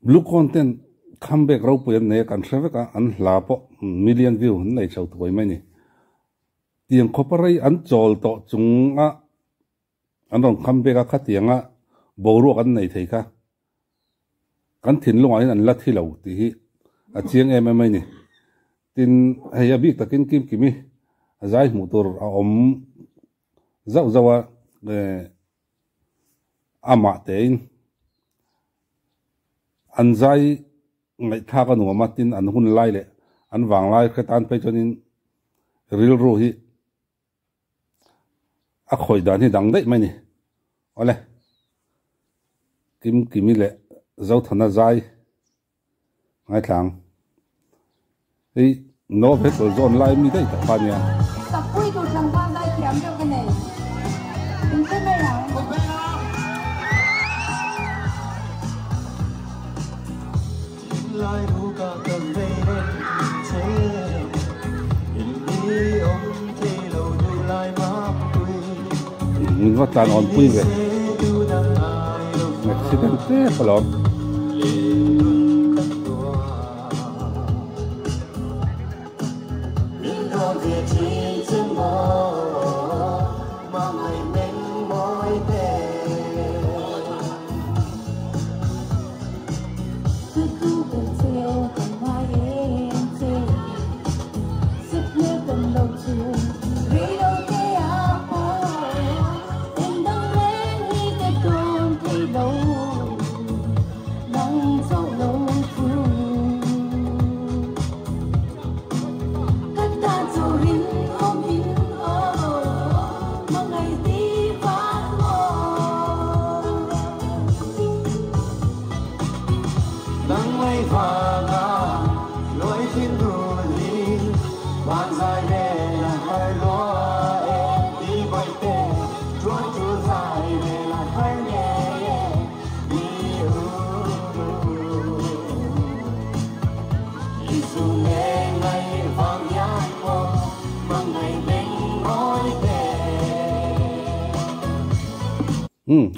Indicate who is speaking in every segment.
Speaker 1: blue content comeback rau puyan ne kan shaveka an hlapo million view nei chau toi mai ni tiang khoparai an chol to chunga an rong comeback a khatianga boru kan nei thei kha kan thin lungai an la thilo ti hi a chiang em mai ni tin heya bik takin kim kimi azai motor a om zau zawa ama tein anzai ngai tha ka nu ma tin an hun lai le an wang lai khatan pe chonin ril ro hi a khoi dan hi dang dei mai ni ole kim kimi le zau thana zai ngai thang ei no ve to zon lai mi dei ta pa nya
Speaker 2: ta pui to thang ba dai kiam cho cái này tin thế này à
Speaker 3: lai ru ka kam ve ne che in ni om che lo du lai ma pui
Speaker 1: mình có tàn on pui về accident thế falon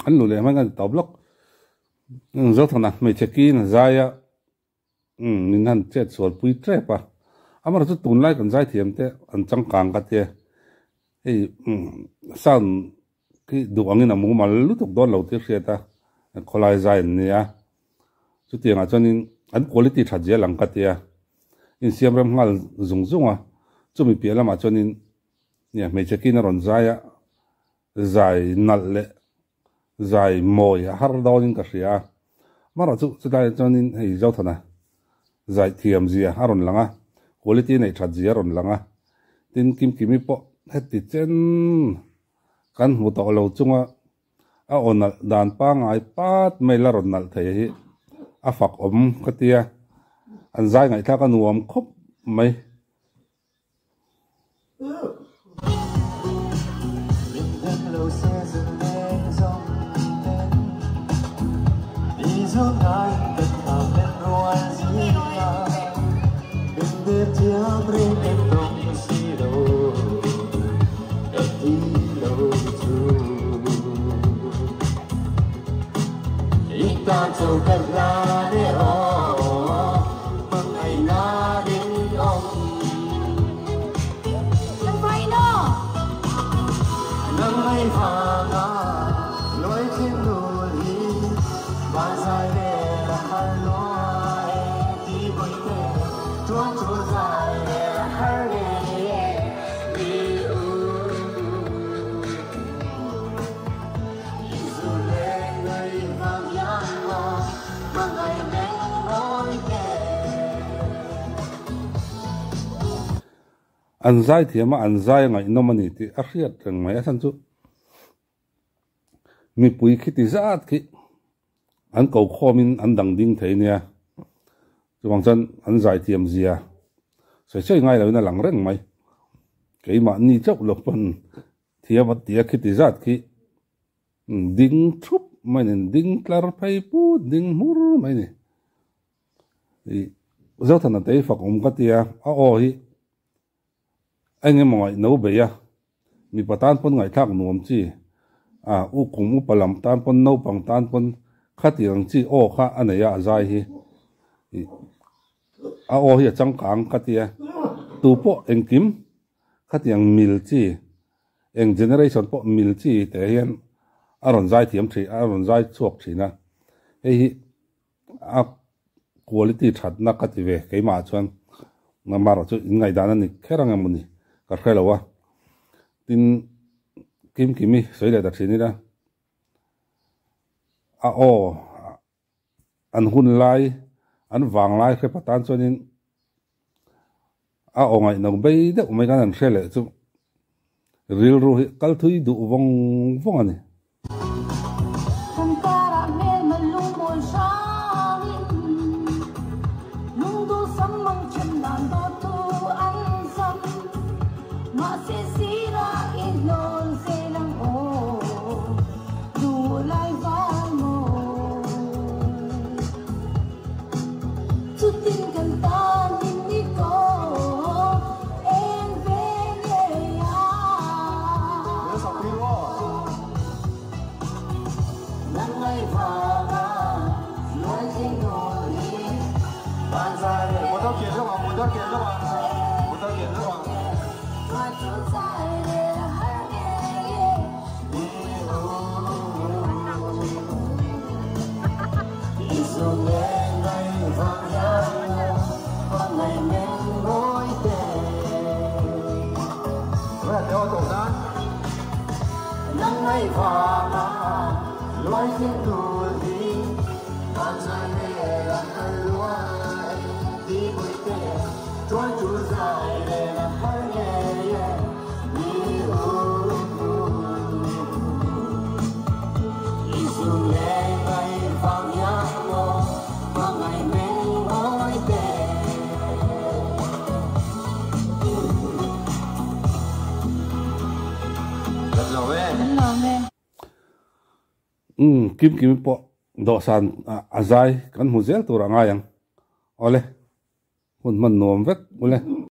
Speaker 1: anh lùi lại mấy cái tàu block rất thằng nào mấy check in zaya mình hắn chết sốt pui trap à ama rồi tụi lại còn zai thiểm thế anh chẳng càng cái thế ấy sao cái đồ ăn này mua mà lúc tục đó lâu tiếc xe ta có lại zai này à chút tiền à cho nên anh quality thật dễ lắm cái thế in xem ram ngal dùng à cho mình biết là mà cho nên nè mấy check in nó còn zaya zai nal lệ dài mồi har đau những cái gì à mà rồi chú đây cho nên hay giao thằng à dài thiềm gì à haron lăng à quality này thật gì haron lăng à tin kim kimi po hết thì trên kan một tàu lâu chung à ôn đàn pa ngay pat mấy là ron nal thấy à phật cái tia anh dài ngày ta cái nuông khóc mấy
Speaker 3: thương ai tất cả bên ngoài gì mà đừng biết tiếng riêng em không gì đâu em đi đâu chưa ít ta châu cất ra để ho bằng ngày na đến ông
Speaker 2: không phải đó
Speaker 3: nắng hay vàng lối trên đồi và dài về là hai loài đi với thế chúa dài về là hai nghề đi dù lên người vàng nhang mà ngày đến nói kể
Speaker 1: anh zai thì mà anh zai ngày nó mà nị thì akhriat rằng mấy anh chú mi pui khi thì zat khi anh cầu kho min anh đằng đinh thấy nè chứ bằng chân anh giải tiệm gì à sẽ chơi ngay là nó lẳng reng mày cái mà ni chốc lộc phần thì mà tía khi thì giát khi đinh chúc mày nên đinh clar phay pu đinh mur mày nè thì rất thằng tây phật cái tía hi anh em mọi nấu bể à mi bắt tan pon ngày thác nuông chi u cùng u palam tan pon nấu bằng tan pon khát tiếng chi ô khá anh ấy à dài hi a o hi chang kang katia tu po eng kim khatiang mil chi eng generation po mil chi te hian aron zai thiam thi aron zai chuak thina hei a quality that na kati ve keima chuan na maro chu ngai dana ni kherang amuni ka khelawa tin kim kimi soile da thini da a o an hun lai an wang lai khe patan chuanin a o ngai no bei de umai kan an khele chu ril ru kal thui du vong vong ani
Speaker 2: Kan para mel malung mo shangin Nung du samang chendan do tu an sam Ma se sira ilon se lang o Du lai vang mo Tu tin kan tan din ni ko En venye ya Nang ay vanga Luan sing nori
Speaker 3: 但係我都見咗話，我都見咗話，我都見咗話。
Speaker 2: 我住在了海边一束眼泪放下我来面对的
Speaker 3: 喂，俾我讀啦。
Speaker 2: 能爱花吗？乱心独立，放在你的乱的不对，专注在你的海边，一束眼泪放下我来面对的。
Speaker 3: 咁就咩？
Speaker 1: kim kim po do san azai kan mu zel tur anga yang ole hun man nom vek ule